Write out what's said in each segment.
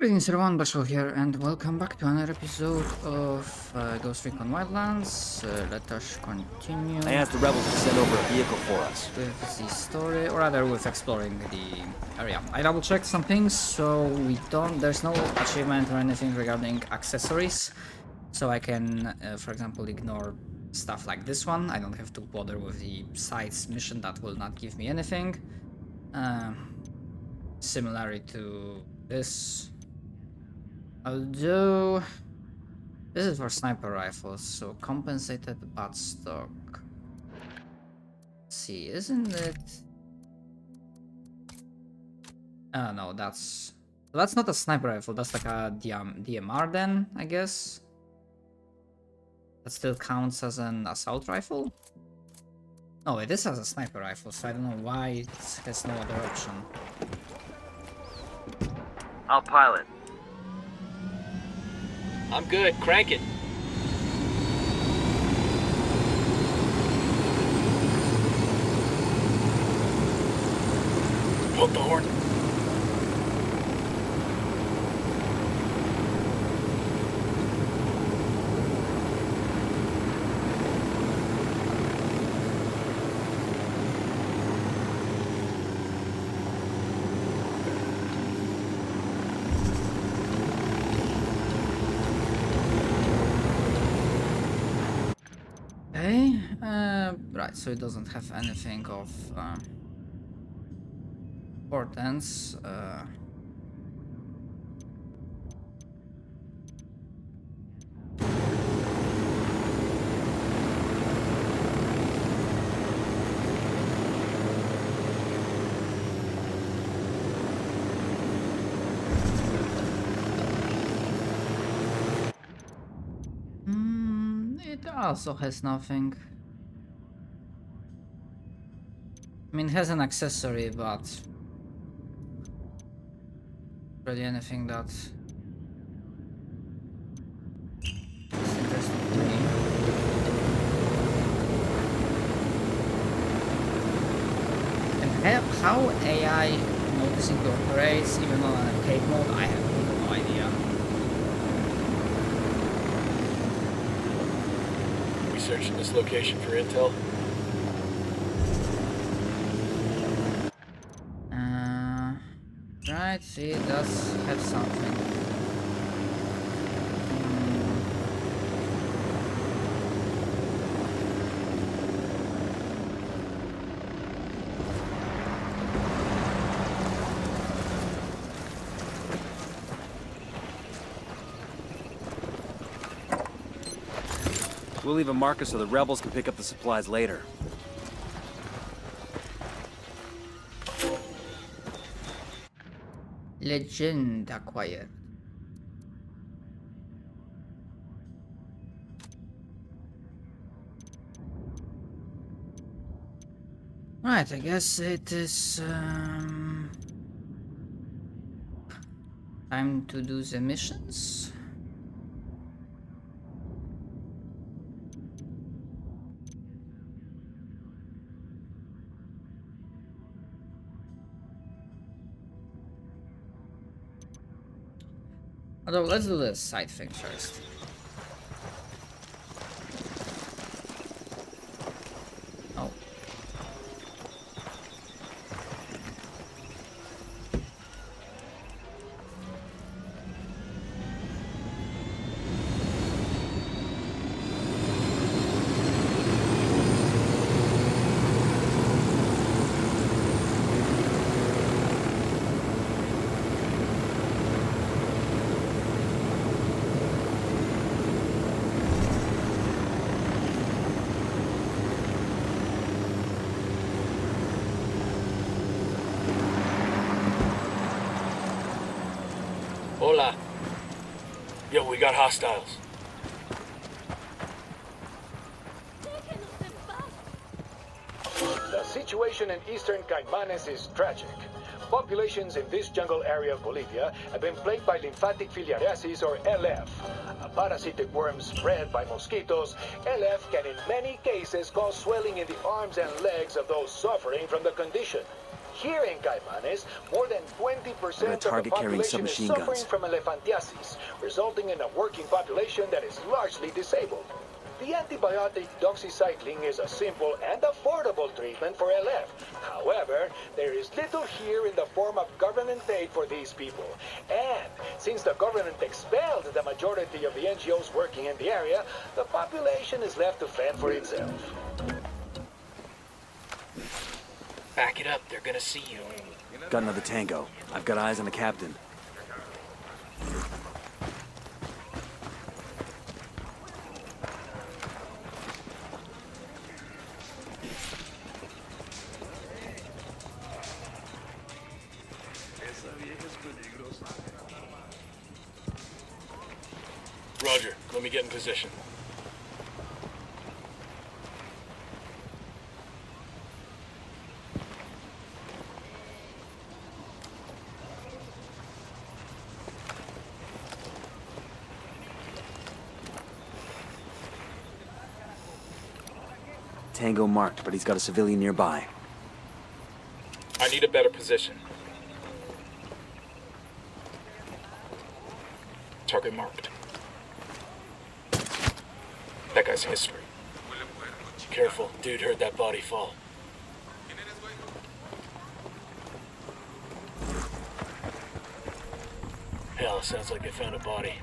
Greetings everyone, Bashal here, and welcome back to another episode of Ghost Recon Wildlands. Let us continue. I asked the rebels to send over a vehicle for us. With the story, or rather with exploring the area. I double checked some things, so there's no achievement or anything regarding accessories. So I can, for example, ignore stuff like this one. I don't have to bother with the sides mission that will not give me anything. Similarly to this. Although this is for sniper rifles, so compensated butt stock. Let's see, isn't it? Oh no, that's not a sniper rifle. That's like a DMR then, I guess. That still counts as an assault rifle. No, it is as a sniper rifle, so I don't know why it has no other option. I'll pilot. I'm good, crank it. Hold the horn. Right, so it doesn't have anything of importance. It also has nothing. I mean, it has an accessory, but really anything that is interesting to me. And how AI noticing to operates even on an arcade mode, I have no idea. We searching this location for intel? Right, see, it does have something. We'll leave a marker so the rebels can pick up the supplies later. Legend acquired. Right, I guess it is time to do the missions. Although, let's do the side thing first. Oh. Hola. Yo, we got hostiles. The situation in eastern Caimanes is tragic. Populations in this jungle area of Bolivia have been plagued by lymphatic filariasis, or LF. A parasitic worm spread by mosquitoes, LF can in many cases cause swelling in the arms and legs of those suffering from the condition. Here in Caimanes, more than 20% of the target carrying population is submachine suffering guns. from elephantiasis, resulting in a working population that is largely disabled. The antibiotic doxycycline is a simple and affordable treatment for LF. However, there is little here in the form of government aid for these people. And since the government expelled the majority of the NGOs working in the area, the population is left to fend for itself. Back it up, they're gonna see you. Got another tango. I've got eyes on the captain. Roger, let me get in position. Tango marked, but he's got a civilian nearby. I need a better position. Target marked. That guy's history. Careful, dude heard that body fall. Hell, sounds like they found a body.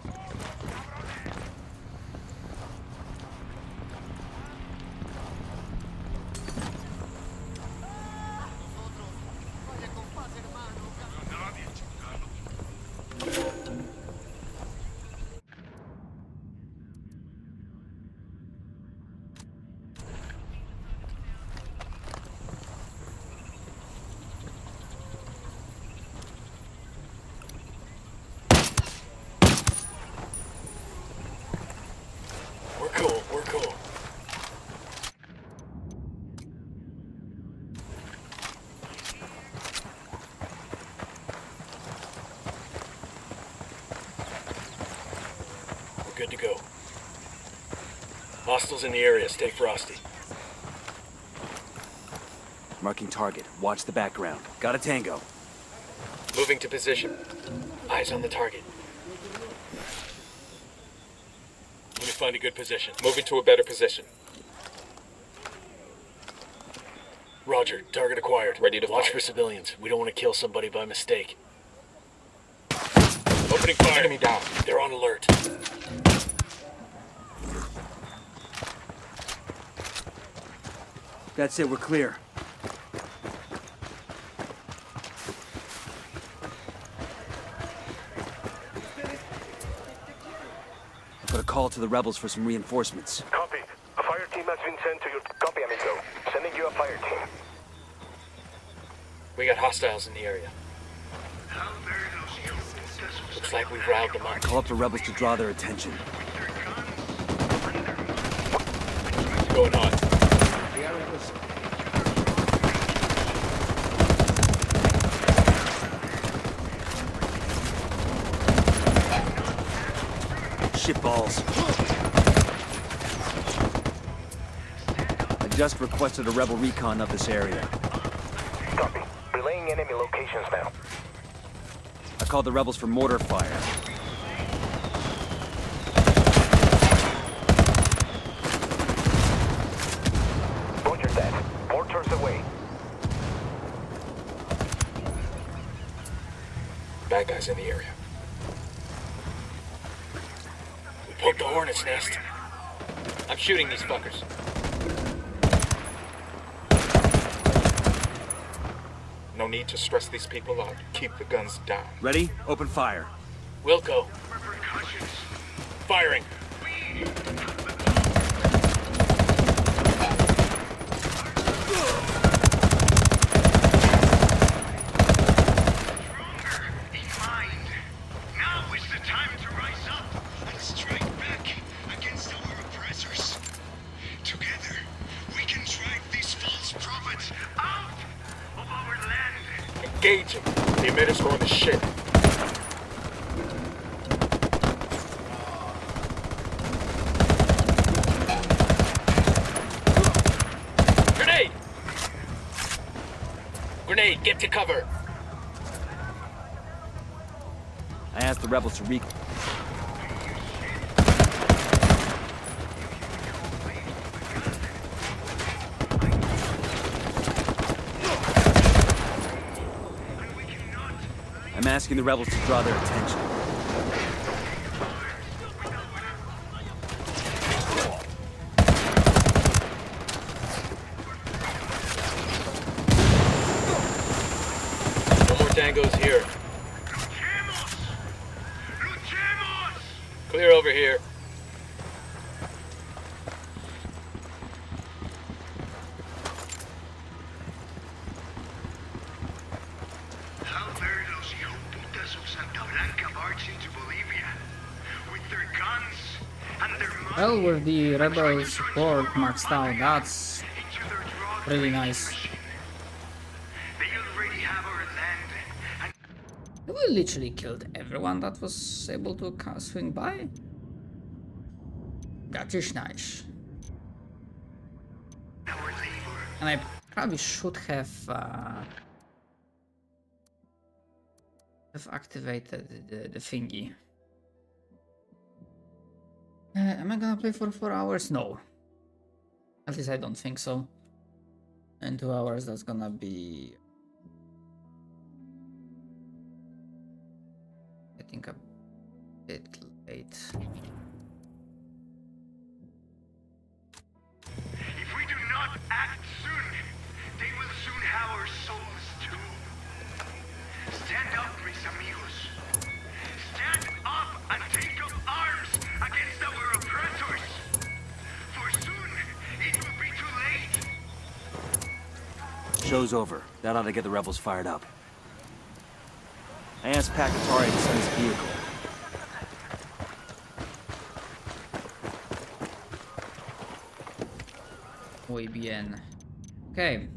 We're cool. We're good to go. Hostiles in the area, stay frosty. Marking target. Watch the background. Got a tango. Moving to position. Eyes on the target. Let me find a good position. Moving to a better position. Roger, target acquired. Ready to watch for civilians. We don't want to kill somebody by mistake. Opening fire. Enemy down. They're on alert. That's it, we're clear. Got a call to the rebels for some reinforcements. Copy. A fire team has been sent to your... Copy, amigo. Sending you a fire team. We got hostiles in the area. Looks like we've riled them up. Call up the rebels to draw their attention. Going on. Shitballs. I just requested a rebel recon of this area. Copy. Relaying enemy locations now. I called the rebels for mortar fire. Roger that. Mortars away. Bad guys in the area. We poked the hornet's nest. I'm shooting these fuckers. No need to stress these people out. Keep the guns down. Ready? Open fire. Wilco. Firing. Engage him. The emitter's going to shit. Grenade! Grenade, get Get to cover. I asked the rebels to recon. I'm asking the rebels to draw their attention. No more tangos here. Clear over here. How dare those hijoputas of Santa Blanca march into Bolivia with their guns and their money Well, with the rebel support maxed out, that's into their drug really nice. machine. They already have our land and We literally killed everyone that was able to swing by. That is nice. our labor. And I probably should have activated the thingy. Am I gonna play for 4 hours? No. At least I don't think so. In 2 hours, that's gonna be, I think, a bit late. If we do not act soon, they will soon have our souls too. Stand up, mis amigos. Stand up and take up arms against our oppressors. For soon, it will be too late. Show's over. That ought to get the rebels fired up. I asked Pacatari to send his vehicle. Muy bien. Okay.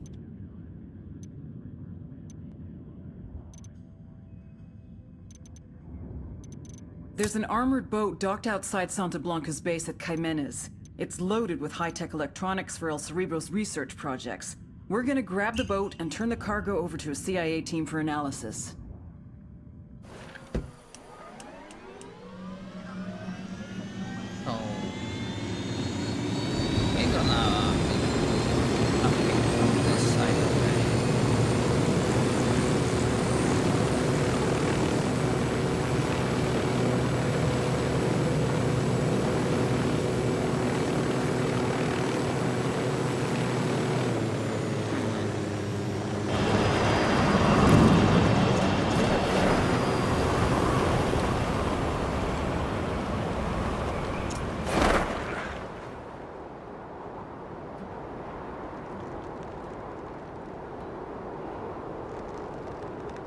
There's an armored boat docked outside Santa Blanca's base at Caimenes. It's loaded with high-tech electronics for El Cerebro's research projects. We're gonna grab the boat and turn the cargo over to a CIA team for analysis. So we're gonna nothing from this side already.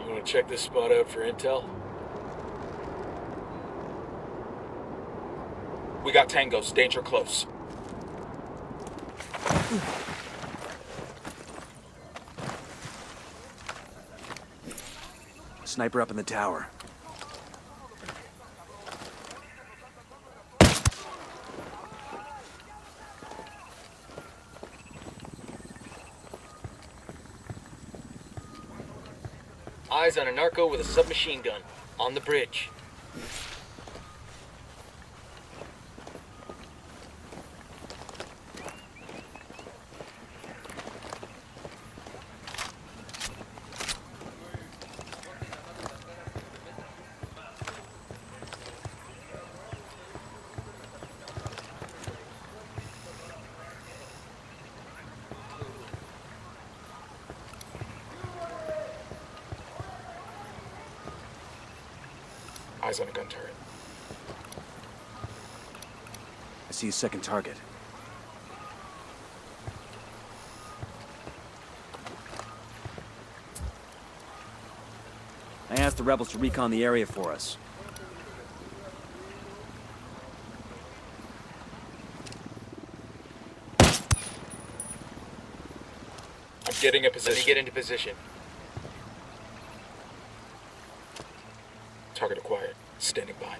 You want to check this spot out for intel? We got tangos, danger close. Sniper up in the tower. Eyes on a narco with a submachine gun. On the bridge. Eyes on a gun turret. I see a second target. I asked the rebels to recon the area for us. I'm getting a Let me position. get into position. Target acquired. Standing by.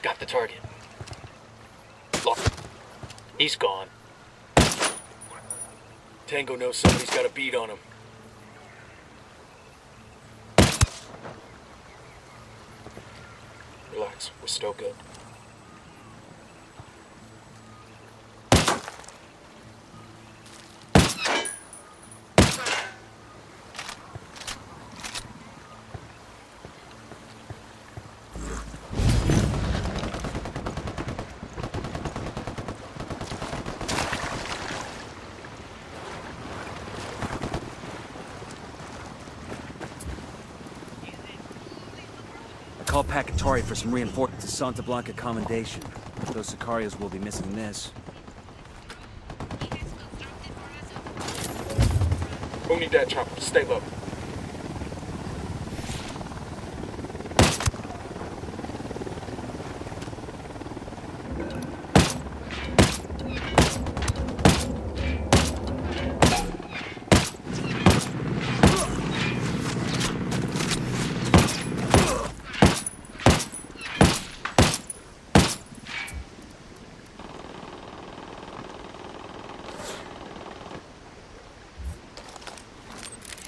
Got the target. Lock. He's gone. Tango knows somebody's got a beat on him. Relax, we're still good. Call Pacatari for some reinforcements to Santa Blanca Commendation. Those Sicarios will be missing this. Who need that chopper? Stay low.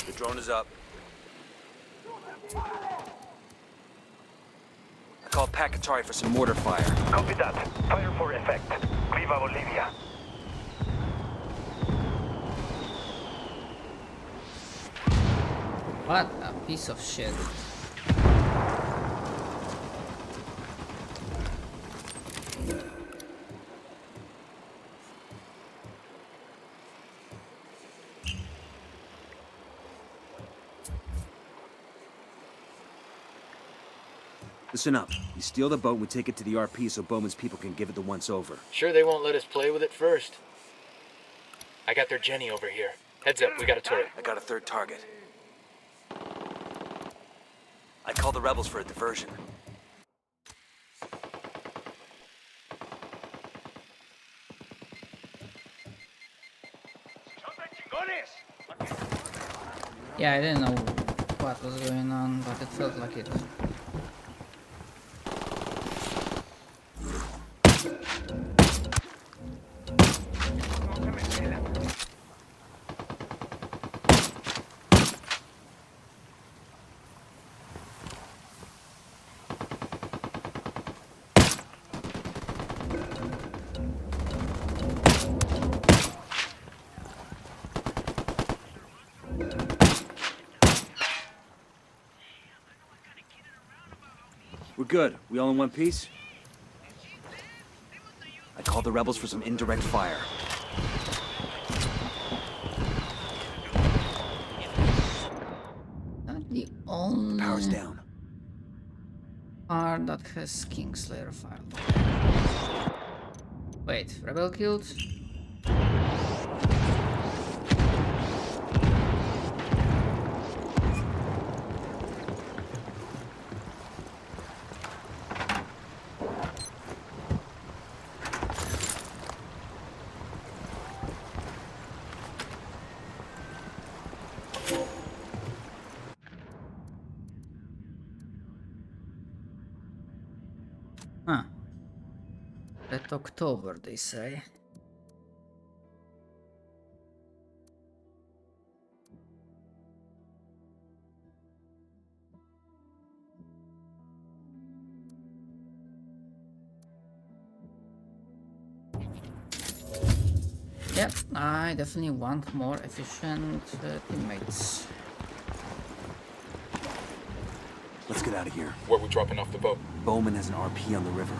The drone is up. I called Pacatari for some mortar fire. Copy that. Fire for effect. Viva Bolivia. What a piece of shit. Listen up. You steal the boat, we take it to the RP so Bowman's people can give it the once-over. Sure they won't let us play with it first. I got their Jenny over here. Heads up, we got a turret. I got a third target. I called the rebels for a diversion. Yeah, I didn't know what was going on, but it felt like it. We're good. We all in one piece? I called the rebels for some indirect fire. Not the only Power's down. part that has Kingslayer file. Wait, rebel killed? Huh. That October, they say. Yep, I definitely want more efficient teammates. Let's get out of here. Where we dropping off the boat? Bowman has an RP on the river.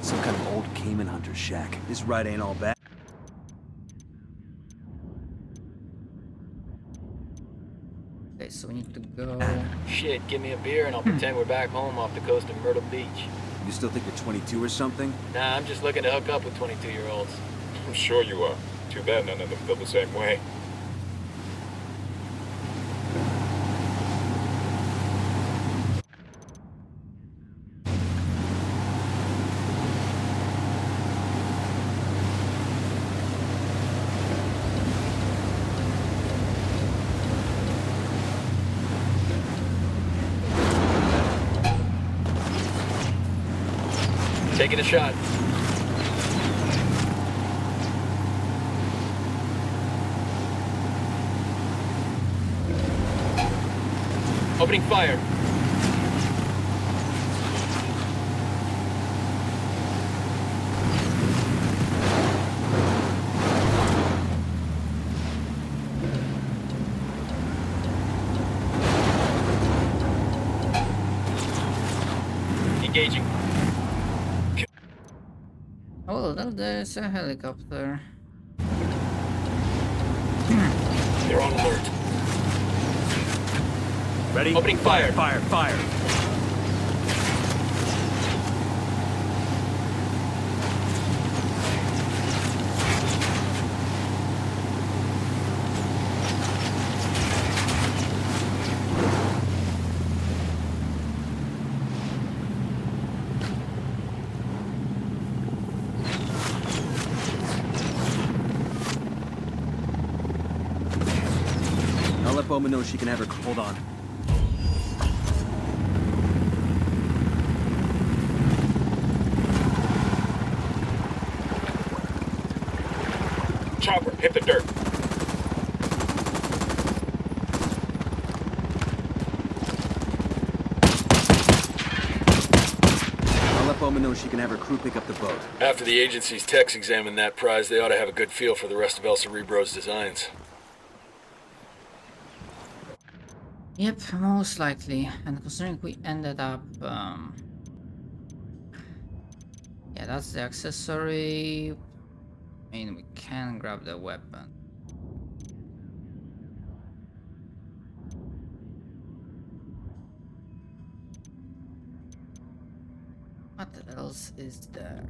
Some kind of old Cayman hunter's shack. This ride ain't all bad. Okay, so we need to go. Shit, give me a beer and I'll pretend we're back home off the coast of Myrtle Beach. You still think you're 22 or something? Nah, I'm just looking to hook up with 22-year-olds. I'm sure you are. Too bad none of them feel the same way. Taking a shot. Opening fire. Engaging. Oh, there's a helicopter. They're on alert. Ready? Opening fire. Fire, fire. I'll let Bowman know she can have her. Hold on. Chopper, hit the dirt. I'll let Bowman know she can have her crew pick up the boat. After the agency's techs examine that prize, they ought to have a good feel for the rest of El Cerebro's designs. Yep, most likely. And considering we ended up, yeah, that's the accessory. I mean, we can grab the weapon. What else is there?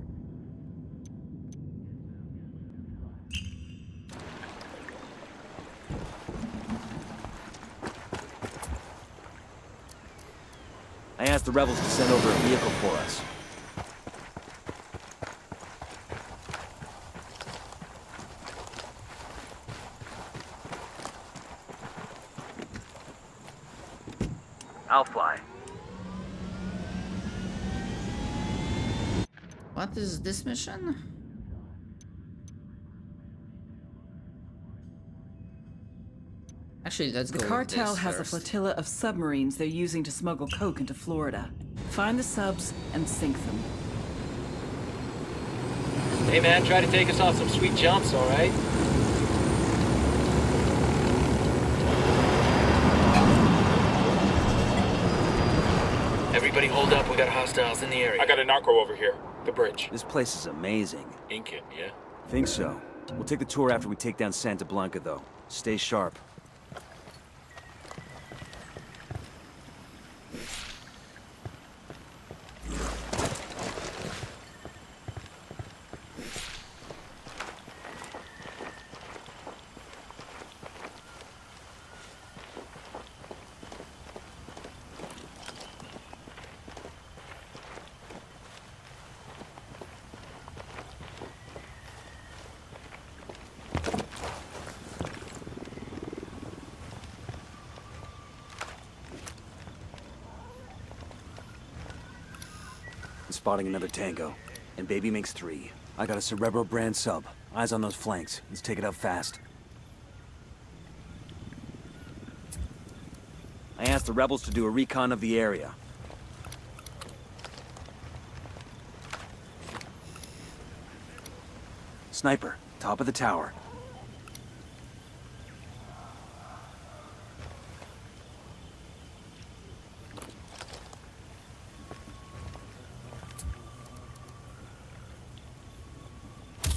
I asked the rebels to send over a vehicle for us. I'll fly. What is this mission? Actually, let's go The with cartel this has a first. flotilla of submarines they're using to smuggle coke into Florida. Find the subs and sink them. Hey man, try to take us off some sweet jumps, alright? Everybody hold up, we got hostiles in the area. I got a narco over here. The bridge. This place is amazing. Incan, yeah? Think so. We'll take the tour after we take down Santa Blanca, though. Stay sharp. Spotting another tango. And baby makes 3. I got a Cerebro brand sub. Eyes on those flanks. Let's take it out fast. I asked the rebels to do a recon of the area. Sniper, top of the tower.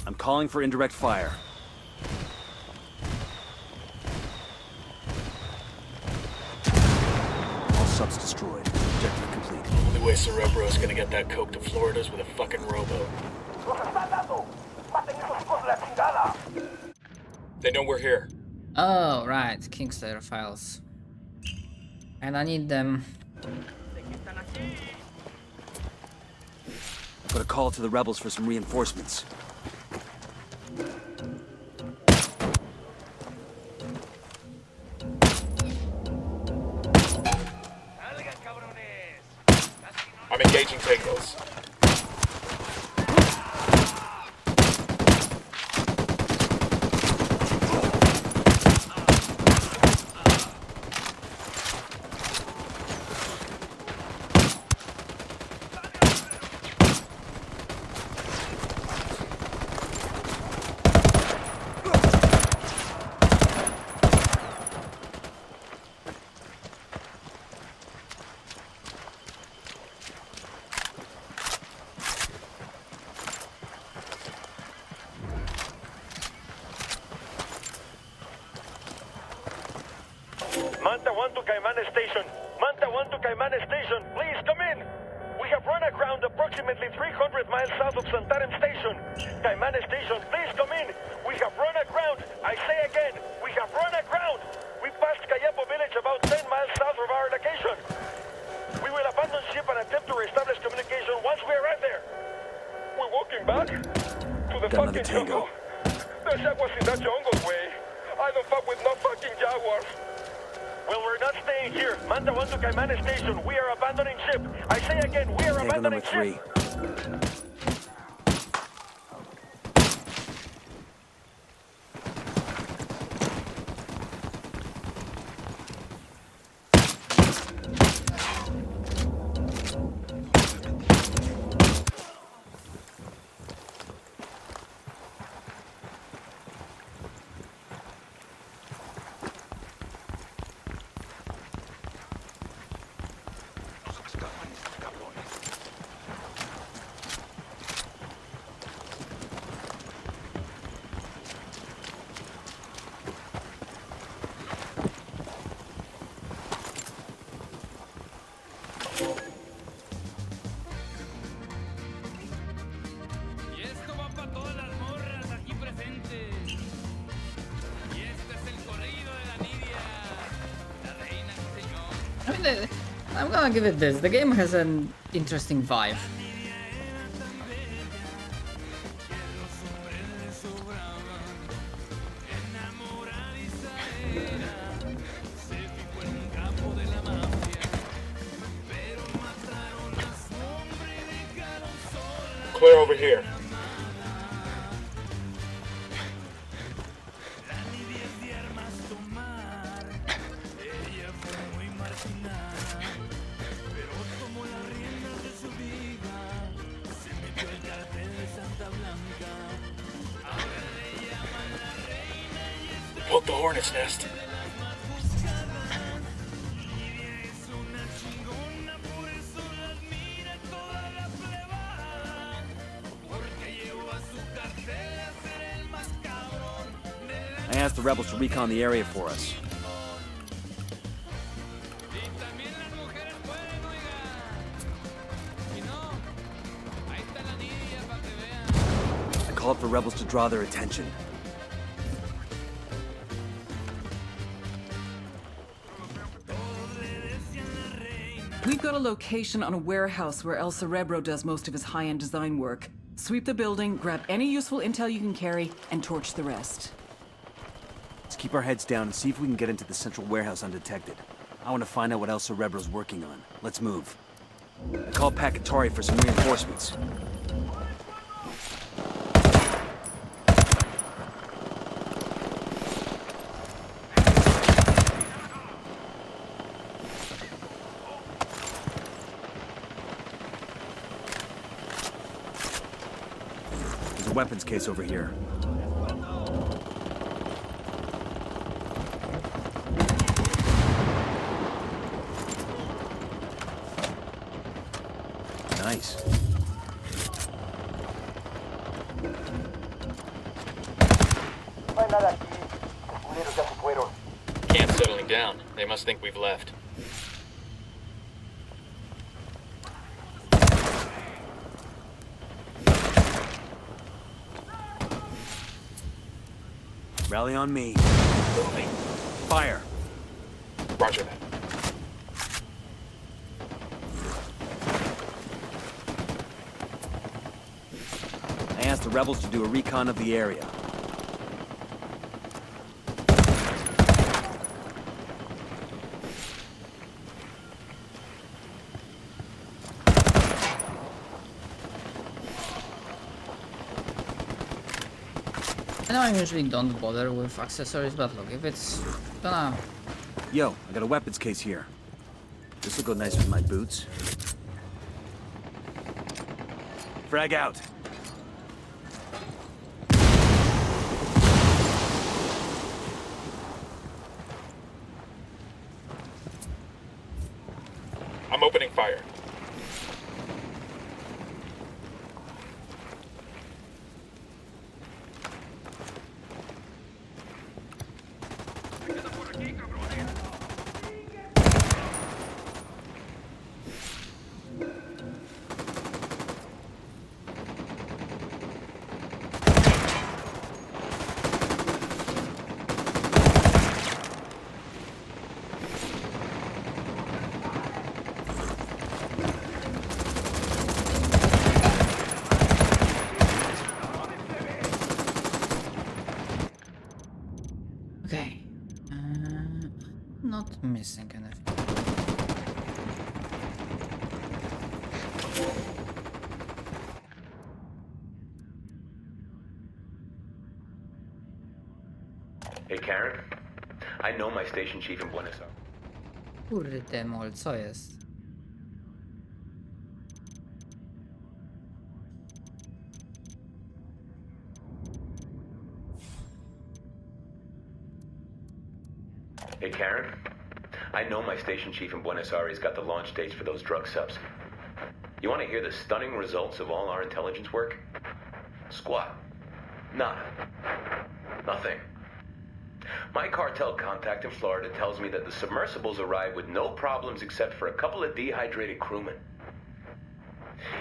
I'm calling for indirect fire. All subs destroyed. Objective complete. Only way Cerebro's gonna get that coke to Florida's with a fucking rowboat. They know we're here. Oh, right, Kingslayer files. And I need them. Put a call to the rebels for some reinforcements. I'm engaging tangos. Caimanes Station. Manta 1 to Caimanes Station. Please come in. We have run aground approximately 300 miles south of Santarem Station. Caimanes Station, please come in. We have run aground. I say again, we have run aground. We passed Cayepo village about 10 miles south of our location. We will abandon ship and attempt to reestablish communication once we arrive there. We're walking back to the Got another fucking tango. jungle. The jaguars in that jungle way. I don't fuck with no fucking jaguars. Well, we're not staying here. Manta 1 to Caimanes Station. We are abandoning ship. I say again, we are Tango number abandoning 3. ship. I mean, I'm gonna give it this. The game has an interesting vibe. Clear over here. Poke the hornet's nest. I asked the rebels to recon the area for us. I called for rebels to draw their attention. We've got a location on a warehouse where El Cerebro does most of his high-end design work. Sweep the building, grab any useful intel you can carry, and torch the rest. Let's keep our heads down and see if we can get into the central warehouse undetected. I want to find out what El Cerebro's working on. Let's move. I called Pacatari for some reinforcements. There's a weapons case over here. Nice. Camp's settling down. They must think we've left. Rally on me. Fire. Roger that. I asked the rebels to do a recon of the area. I know I usually don't bother with accessories, but look, if it's gonna... Yo, I got a weapons case here. This will go nice with my boots. Frag out. I'm opening fire. missing anything. Hey Karen, I know my station chief in Buenos Aires. Kurde mol, co jest? Hey Karen, I know my station chief in Buenos Aires got the launch dates for those drug subs. You want to hear the stunning results of all our intelligence work? Squat. Nada. Nothing. My cartel contact in Florida tells me that the submersibles arrived with no problems except for a couple of dehydrated crewmen.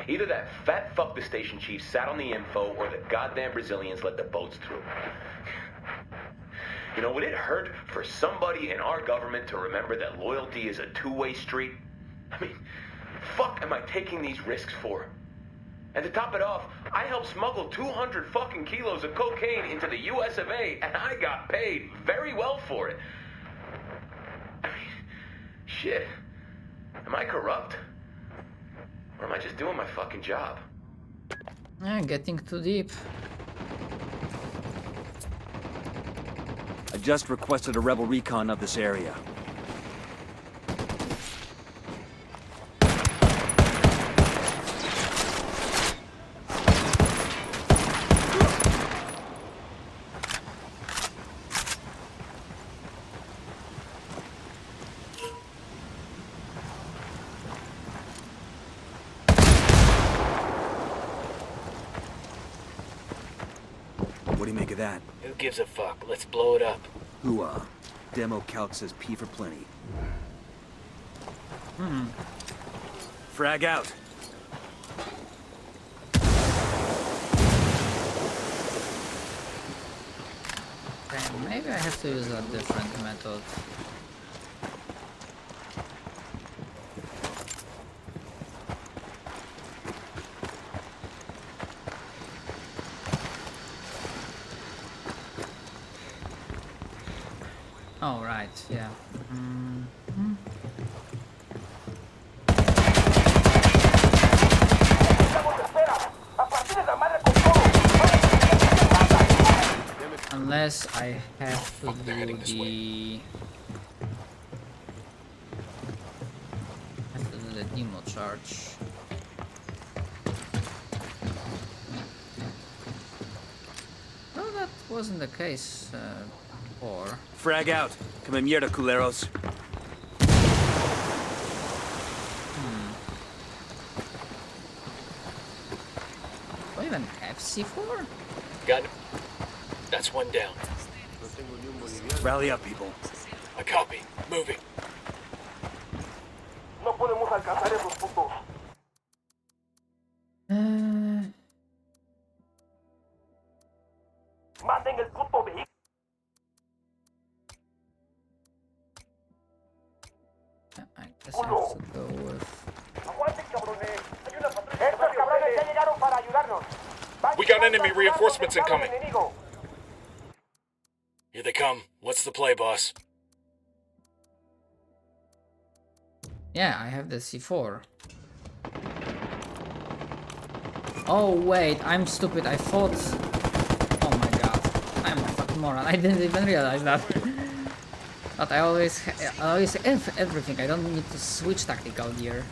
Either that fat fuck the station chief sat on the info or the goddamn Brazilians let the boats through. You know, would it hurt for somebody in our government to remember that loyalty is a two-way street? I mean, fuck am I taking these risks for? And to top it off, I helped smuggle 200 fucking kilos of cocaine into the US of A, and I got paid very well for it. I mean, shit. Am I corrupt? Or am I just doing my fucking job? Yeah, getting too deep. I just requested a rebel recon of this area. What do you make of that? Who gives a fuck? Let's blow it up. Hooah. Demo calc says P for plenty. Frag out. Okay, maybe I have to use a different method. Oh, right, yeah. Unless I have to do the demo charge. No, that wasn't the case before. Frag out. Come mierda, culeros. Do I even have C4? Got it. That's one down. Rally up, people. A copy. Moving. No podemos alcanzar esos puntos. Maten el puto vehículo. I guess I have to go with... Aguanten, cabrones. Hay una patrulla. Estos cabrones ya llegaron para ayudarnos. We got enemy reinforcements incoming. Here they come. What's the play, boss? Yeah, I have the C4. Oh wait, I'm stupid. I thought... Oh my god. I'm a fucking moron. I didn't even realize that. But I always have everything. I don't need to switch tactical gear.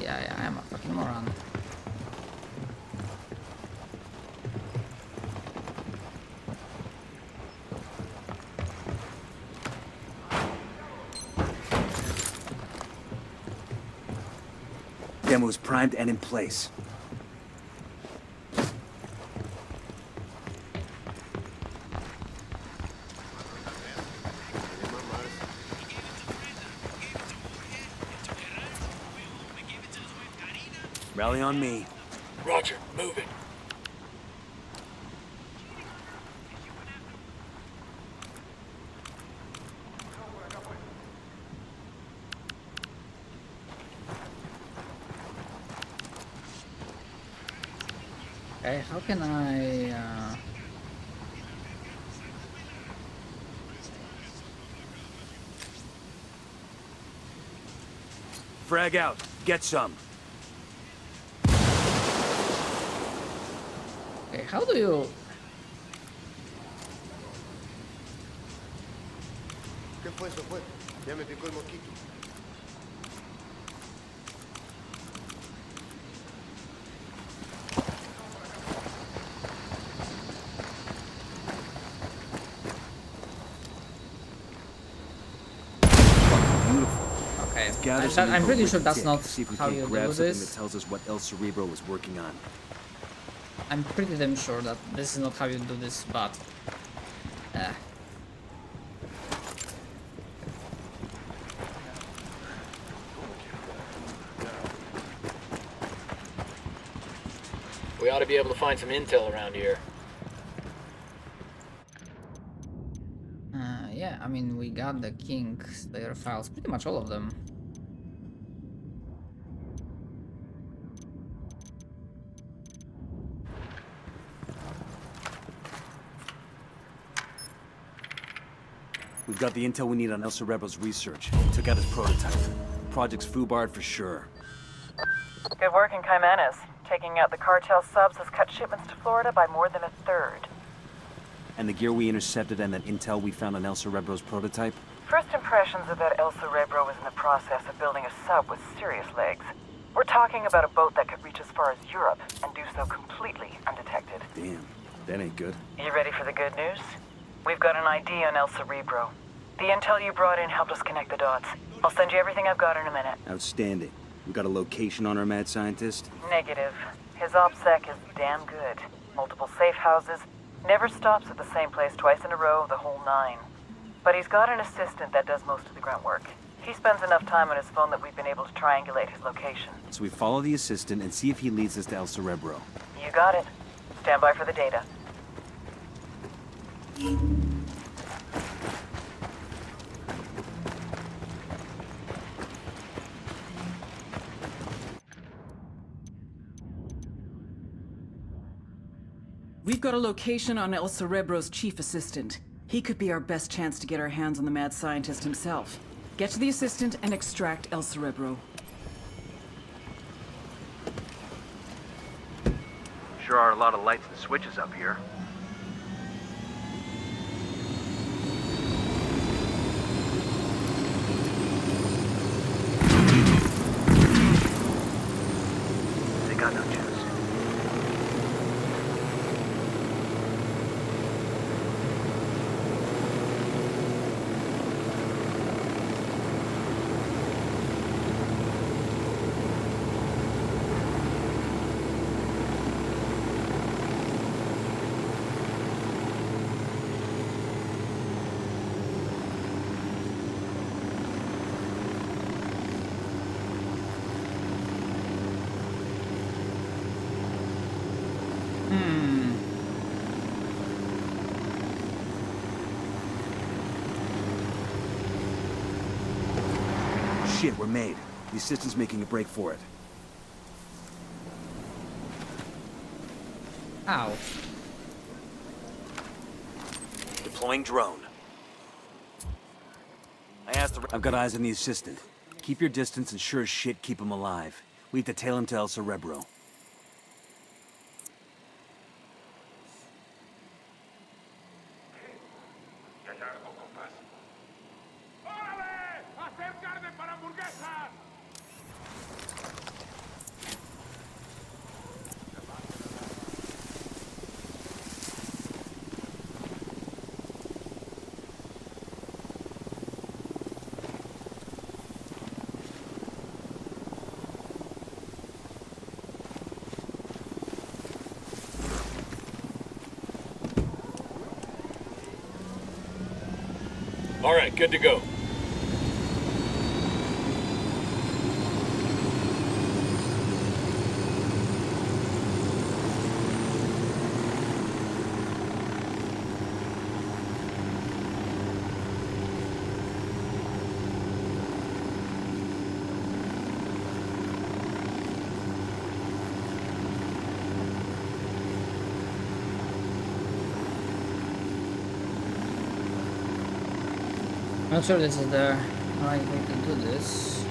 I am a fucking moron. Demo's primed and in place. Rally on me. Roger. Moving. Okay, how can I... Frag out. Get some. Okay, how do you... ¿Qué fue eso, fue? Ya me picó el mosquito. Okay, Gather some I'm info pretty with sure that's Dick. not See if we how can't you grab do something this. that tells us what El Cerebro was working on. I'm pretty damn sure that this is not how you do this, but... We ought to be able to find some intel around here. Yeah, I mean, we got the King Slayer files, pretty much all of them. We've got the intel we need on El Cerebro's research. We took out his prototype. Project's foobarred for sure. Good work in Jimenez. Taking out the cartel subs has cut shipments to Florida by more than a third. And the gear we intercepted and that intel we found on El Cerebro's prototype? First impressions are that El Cerebro was in the process of building a sub with serious legs. We're talking about a boat that could reach as far as Europe and do so completely undetected. Damn, that ain't good. You ready for the good news? We've got an ID on El Cerebro. The intel you brought in helped us connect the dots. I'll send you everything I've got in a minute. Outstanding. We got a location on our mad scientist? Negative. His OPSEC is damn good. Multiple safe houses. Never stops at the same place twice in a row, the whole nine. But he's got an assistant that does most of the grunt work. He spends enough time on his phone that we've been able to triangulate his location. So we follow the assistant and see if he leads us to El Cerebro. You got it. Stand by for the data. We've got a location on El Cerebro's chief assistant. He could be our best chance to get our hands on the mad scientist himself. Get to the assistant and extract El Cerebro. Sure are a lot of lights and switches up here. They got no chance. Shit, we're made. The assistant's making a break for it. Ow. Deploying drone. I've got eyes on the assistant. Keep your distance and sure as shit keep him alive. We have to tail him to El Cerebro. All right, good to go. I'm not sure this is the right way to do this.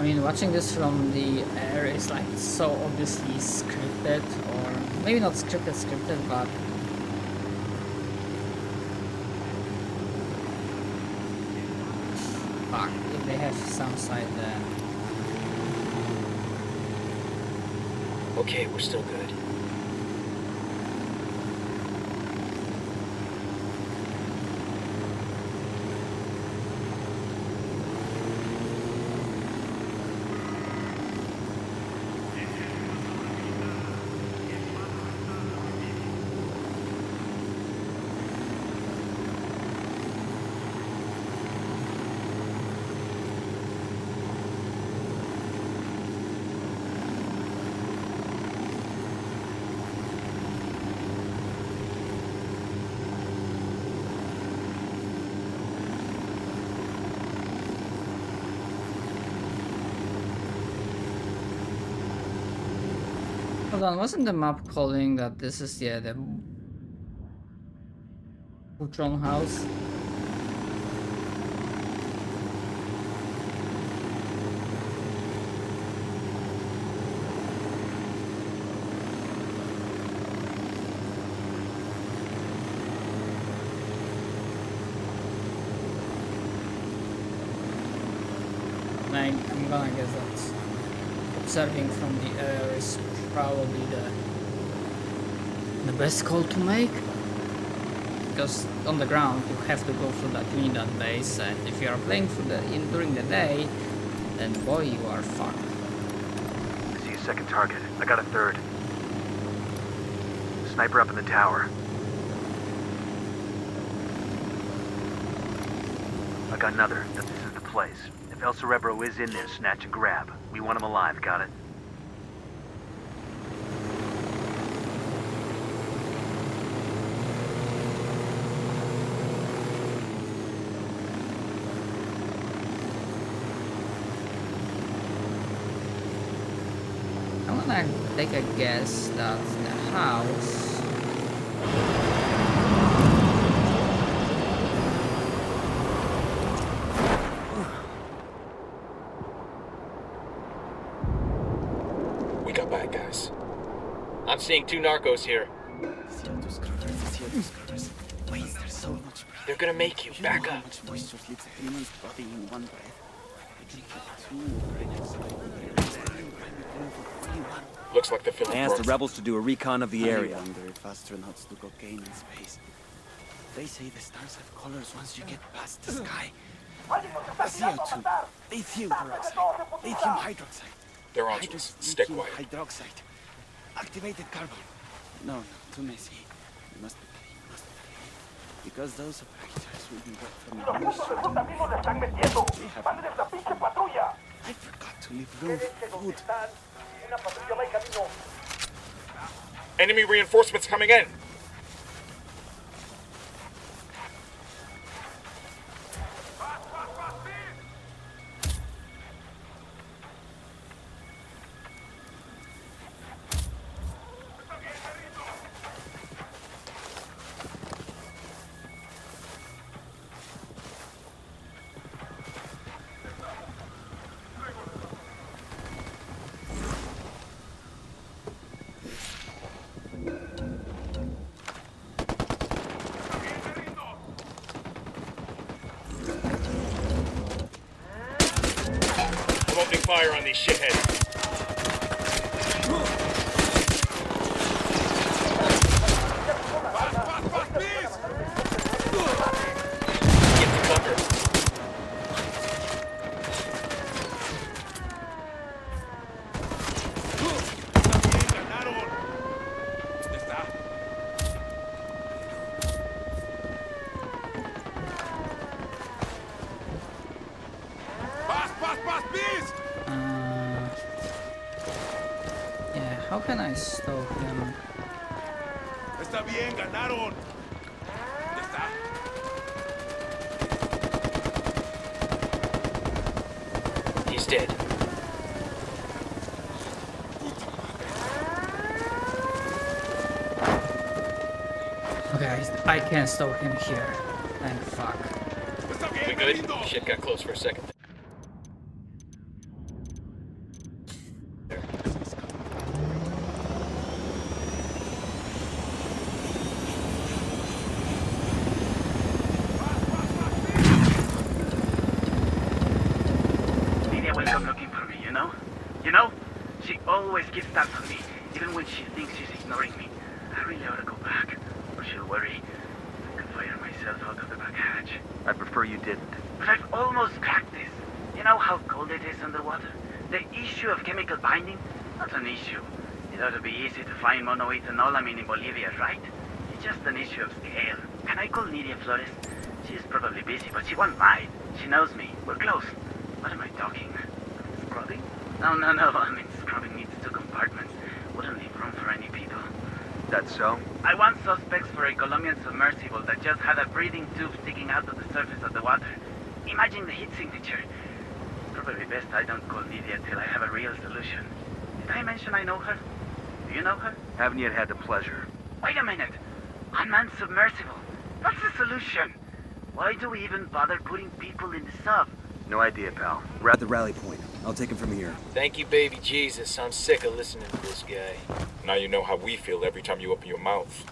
mean, watching this from the air is like so obviously scripted, or maybe not scripted, but fuck, if they have some side there. Okay, we're still good. Hold on, wasn't the map calling that this is, yeah, the Putron house? I'm gonna guess that observing from the air is probably the best call to make, because on the ground you have to go through that Unidad base, and if you are playing through during the day, then boy, you are fucked. I see a second target. I got a third. Sniper up in the tower. I got another. This is the place. If El Cerebro is in there, snatch and grab. We want him alive, got it? I'm gonna take a guess that the house We got bad guys. I'm seeing 2 narcos here. They're gonna make you back up. Looks like they're feeling I asked the broke. rebels to do a recon of the area. Astronauts do cocaine in space. They say the stars have colors once you get past the sky. CO2, lithium peroxide, lithium hydroxide. They're on to us. Stick lithium quiet. hydroxide, activated carbon. No, too messy. We must be clean, because those operators will be brought from the news. I forgot to leave room for food. Enemy reinforcements coming in. I'm opening fire on these shitheads. Get to cover. yeah, how can I stop him? Está bien, ganaron. Ya está. He's dead. Okay, I can't stop him here. Thank fuck. We good? Shit got close for a second. always gives that on me, even when she thinks she's ignoring me. I really ought to go back, or she'll worry. I could fire myself out of the back hatch. I'd prefer you didn't. But I've almost cracked this. You know how cold it is underwater? The issue of chemical binding? Not an issue. It ought to be easy to find monoethanolamine in Bolivia, right? It's just an issue of scale. Can I call Nidia Flores? She's probably busy, but she won't mind. She knows me. We're close. What am I talking? Scrubbing? No. I mean, scrubbing needs 2 compartments. Wouldn't leave room for any people. That's so? I want suspects for a Colombian submersible that just had a breathing tube sticking out of the surface of the water. Imagine the heat signature. Probably best I don't call Nidia till I have a real solution. Did I mention I know her? Do you know her? Haven't yet had the pleasure. Wait a minute. Unmanned submersible. That's the solution. Why do we even bother putting people in the sub? No idea, pal. We're at the rally point. I'll take him from here. Thank you, baby Jesus. I'm sick of listening to this guy. Now you know how we feel every time you open your mouth.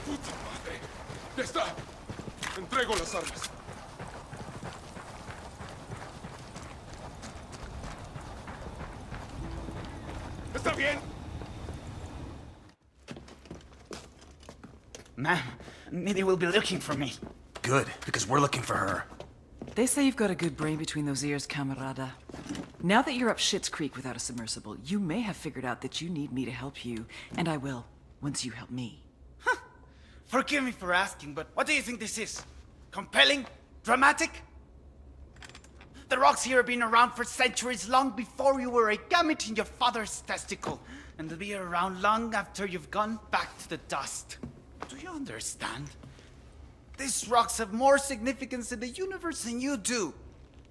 ¡Puta madre! ¡Ya está! Entrego las armas. ¿Está bien? Ma'am, Nidia will be looking for me. Good, because we're looking for her. They say you've got a good brain between those ears, camarada. Now that you're up Schitt's Creek without a submersible, you may have figured out that you need me to help you, and I will, once you help me. Huh. Forgive me for asking, but what do you think this is? Compelling? Dramatic? The rocks here have been around for centuries, long before you were a gamete in your father's testicle, and they'll be around long after you've gone back to the dust. Do you understand? These rocks have more significance in the universe than you do.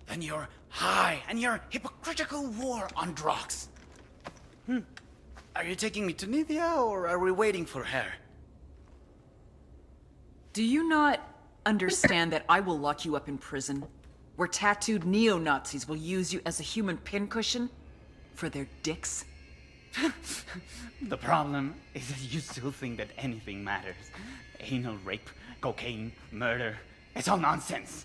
Than your high and your hypocritical war on rocks. Are you taking me to Nidia, or are we waiting for her? Do you not understand that I will lock you up in prison? Where tattooed neo-Nazis will use you as a human pincushion? For their dicks? The problem is that you still think that anything matters. Anal rape, cocaine, murder. It's all nonsense.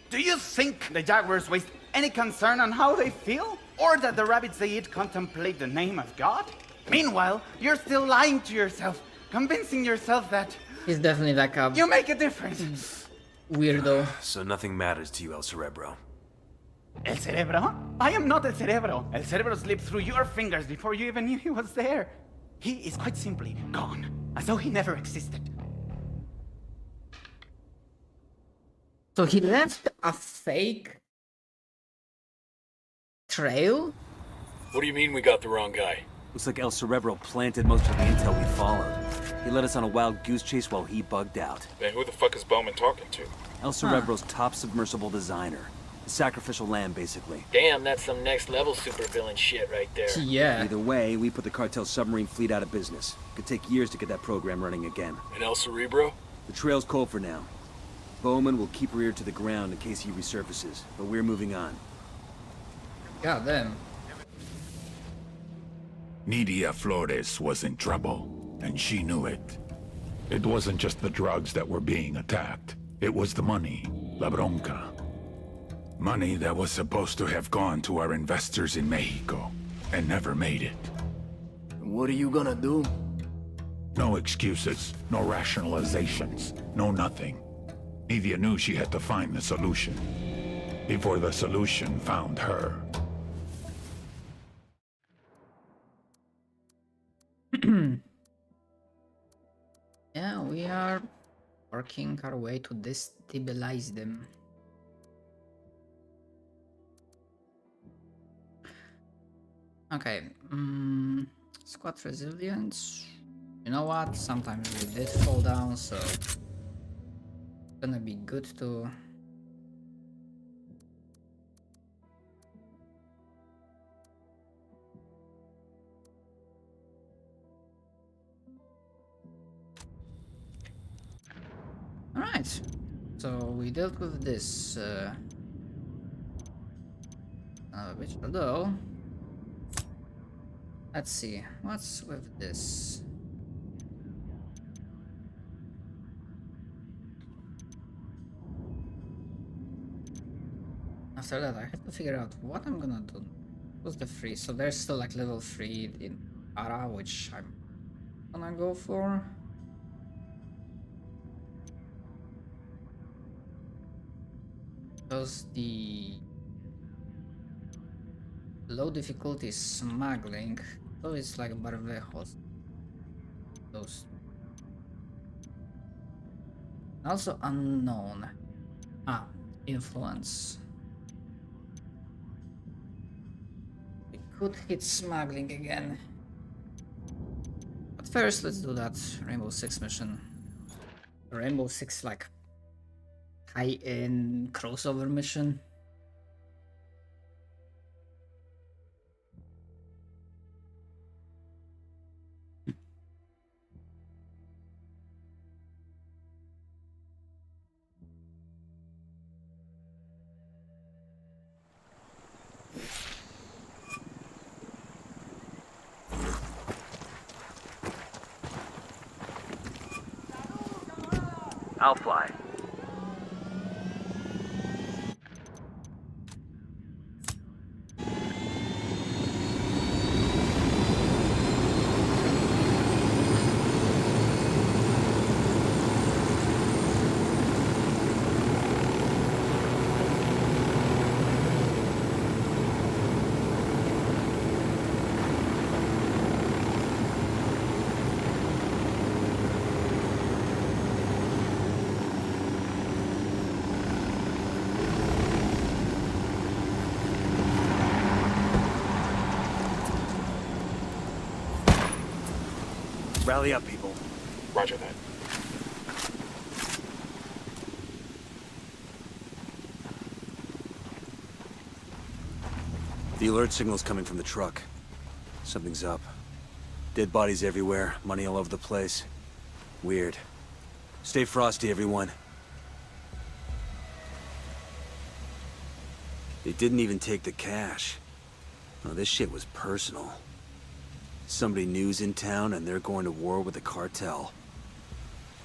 Do you think the jaguars waste any concern on how they feel? Or that the rabbits they eat contemplate the name of God? Meanwhile, you're still lying to yourself, convincing yourself that... He's definitely like a you make a difference. weirdo. So nothing matters to you, El Cerebro. El Cerebro? I am not El Cerebro. El Cerebro slipped through your fingers before you even knew he was there. He is quite simply gone, as though he never existed. So he left a fake trail? What do you mean we got the wrong guy? Looks like El Cerebro planted most of the intel we followed. He led us on a wild goose chase while he bugged out. Then who the fuck is Bowman talking to? El Cerebro's top submersible designer. The sacrificial lamb, basically. Damn, that's some next level supervillain shit right there. Yeah. Either way, we put the cartel submarine fleet out of business. Could take years to get that program running again. And El Cerebro? The trail's cold for now. Bowman will keep her ear to the ground in case he resurfaces, but we're moving on. God damn. Nidia Flores was in trouble, and she knew it. It wasn't just the drugs that were being attacked. It was the money, la bronca. Money that was supposed to have gone to our investors in Mexico, and never made it. What are you gonna do? No excuses, no rationalizations, no nothing. Nidia knew she had to find the solution, before the solution found her. Yeah, we are working our way to destabilize them. Okay, squad resilience. You know what? Sometimes we did fall down, so it's gonna be good to. Alright, so we dealt with this a bit, although let's see, what's with this? After that, I have to figure out what I'm gonna do. What's the free? So there's still like level 3 in Ara, which I'm gonna go for. Because the low difficulty is smuggling, so it's like Barvejos. Those. Also unknown. Ah, influence. We could hit smuggling again. But first, let's do that Rainbow Six mission. Rainbow Six, like, high-end crossover mission. I'll fly. Rally up, people. Roger that. The alert signal's coming from the truck. Something's up. Dead bodies everywhere, money all over the place. Weird. Stay frosty, everyone. They didn't even take the cash. Oh, this shit was personal. Somebody new's in town and they're going to war with the cartel.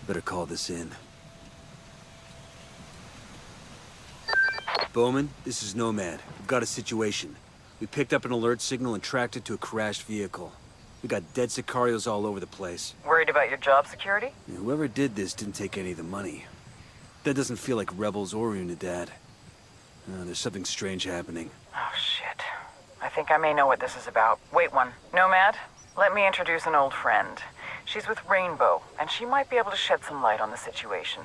Better call this in. Bowman, this is Nomad. We've got a situation. We picked up an alert signal and tracked it to a crashed vehicle. We got dead Sicarios all over the place. Worried about your job security? Yeah, whoever did this didn't take any of the money. That doesn't feel like rebels or Unidad. There's something strange happening. Oh, shit. I think I may know what this is about. Wait one. Nomad, let me introduce an old friend. She's with Rainbow, and she might be able to shed some light on the situation.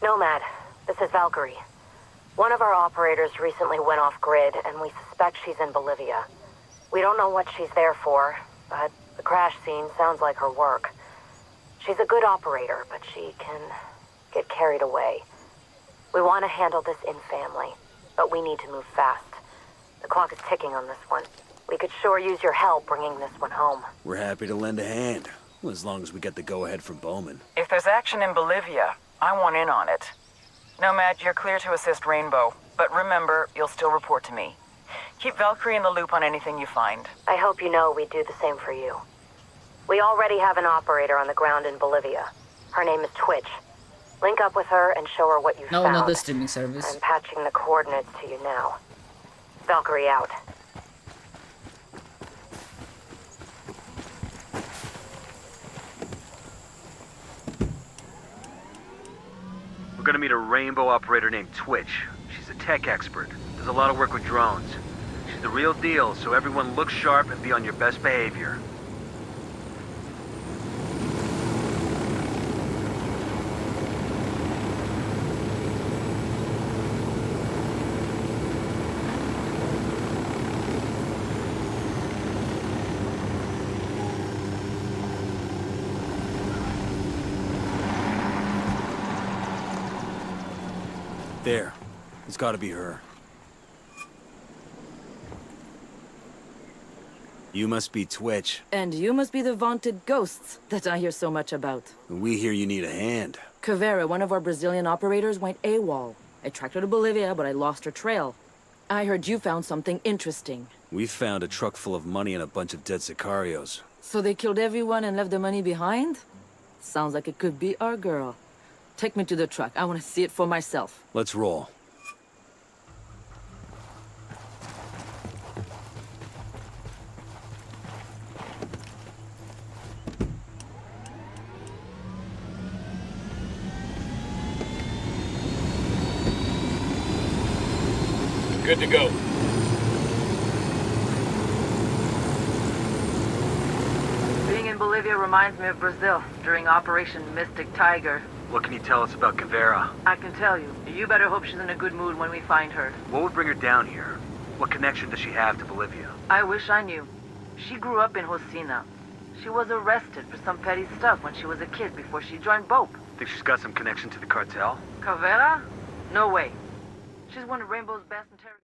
Nomad, this is Valkyrie. One of our operators recently went off grid, and we suspect she's in Bolivia. We don't know what she's there for, but the crash scene sounds like her work. She's a good operator, but she can get carried away. We want to handle this in family, but we need to move fast. The clock is ticking on this one. We could sure use your help bringing this one home. We're happy to lend a hand, as long as we get the go-ahead from Bowman. If there's action in Bolivia, I want in on it. Nomad, you're clear to assist Rainbow, but remember, you'll still report to me. Keep Valkyrie in the loop on anything you find. I hope you know we do the same for you. We already have an operator on the ground in Bolivia. Her name is Twitch. Link up with her and show her what you found. No, not the streaming service. I'm patching the coordinates to you now. Valkyrie out. We're gonna meet a Rainbow operator named Twitch. She's a tech expert. Does a lot of work with drones. She's the real deal, so everyone look sharp and be on your best behavior. There. It's gotta be her. You must be Twitch. And you must be the vaunted ghosts that I hear so much about. We hear you need a hand. Caveira, one of our Brazilian operators, went AWOL. I tracked her to Bolivia, but I lost her trail. I heard you found something interesting. We found a truck full of money and a bunch of dead Sicarios. So they killed everyone and left the money behind? Sounds like it could be our girl. Take me to the truck. I want to see it for myself. Let's roll. Good to go. Being in Bolivia reminds me of Brazil during Operation Mystic Tiger. What can you tell us about Caveira? I can tell you. You better hope she's in a good mood when we find her. What would bring her down here? What connection does she have to Bolivia? I wish I knew. She grew up in Josina. She was arrested for some petty stuff when she was a kid before she joined BOPE. Think she's got some connection to the cartel? Caveira? No way. She's one of Rainbow's best interrogators.